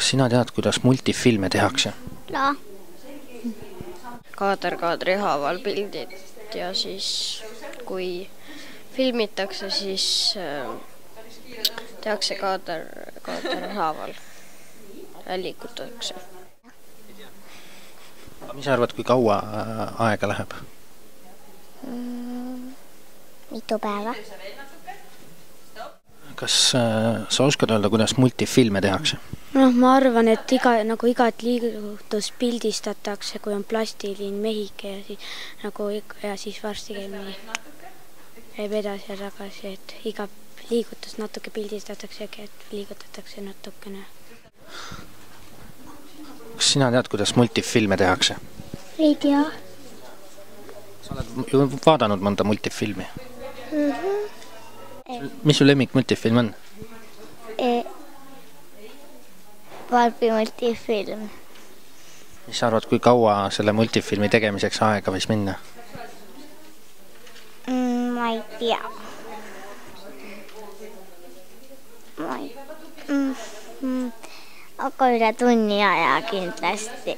Kas sina tead, kuidas multifilme tehakse? Jaa. Kaader kaadri haaval pildid ja siis kui filmitakse, siis tehakse kaader haaval ja liigutatakse. Mis sa arvad, kui kaua aega läheb? Mitu päeva. Kas sa oskad öelda, kuidas multifilme tehakse? Ma arvan, et igat liigutust pildistatakse, kui on plastilin mehike ja siis varsti käib edasi ja tagasi, et iga liigutust natuke pildistatakse ja liigutatakse natukene. Kas sina tead, kuidas multifilme tehakse? Ei tea. Sa oled ju vaadanud mõnda multifilmi? Mis su lemmik multifilm on? Barbi multifilm. Mis sa arvad, kui kaua selle multifilmi tegemiseks aega võis minna? Ma ei tea. Aga üle tunni aja kindlasti.